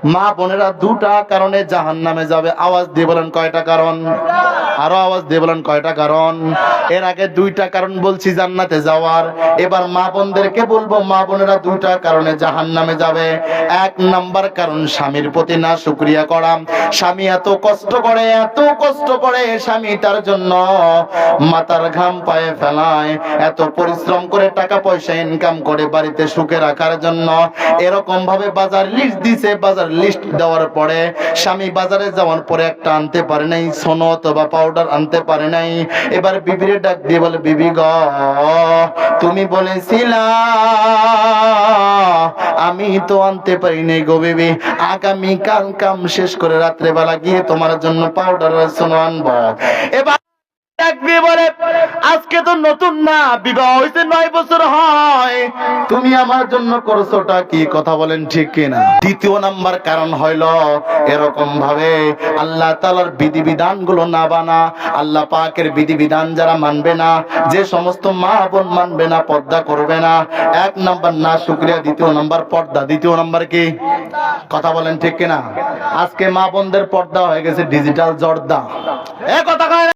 মা বোনেরা দুটা কারণে জাহান্নামে যাবে। আওয়াজ দিয়ে বলেন কয়টা কারণ? আরো আওয়াজ দিয়ে বলেন কয়টা কারণ? এর আগে দুইটা কারণ বলছি জান্নাতে যাওয়ার, এবার মা বোনদেরকে বলবো মা বোনেরা দুইটা কারণে জাহান্নামে যাবে। এক নাম্বার কারণ স্বামীর প্রতি না শুকরিয়া করা। স্বামী এত কষ্ট করে, এত কষ্ট করে, স্বামী তার জন্য মাথার ঘাম পায়ে ফেলায়, এত পরিশ্রম করে টাকা পয়সা ইনকাম করে বাড়িতে সুখে রাখার জন্য। এরকম ভাবে বাজার লিস্ট দিছে, বাজার লিস্ট দেওয়ার পরে স্বামী বাজারে যাওয়ার পরে একটা আনতে পারে নাই, সোনো অথবা পাউডার আনতে পারে নাই। এবার বিবিরে ডাক দিয়ে বলে, বিবি গ, তুমি বলেছিলা আমি তো আনতে পারি নাই গো বিবি, আগামী কাল কাম শেষ করে রাত্রে বেলা গিয়ে তোমার জন্য পাউডার আর সোনো আনবো। এবার বলে, আজকে তো নতুন না, বিবাহ হয়েছে 9 বছর হয়, তুমি আমার জন্য করছোটা কি? কথা বলেন ঠিক কিনা? দ্বিতীয় নাম্বার কারণ হইল এরকম ভাবে আল্লাহ তাআলার বিধিবিধান গুলো না মানা। আল্লাহ পাকের বিধিবিধান যারা মানবে না, যে সমস্ত মা বোন মানবে না, পর্দা করবে না, এক নাম্বার না শুকরিয়া, দ্বিতীয় নাম্বার পর্দা, দ্বিতীয় নাম্বার কি? কথা বলেন ঠিক কিনা? আজকে মা বোনদের পর্দা হয়ে গেছে ডিজিটাল জর্দা। এ কথা কয় না।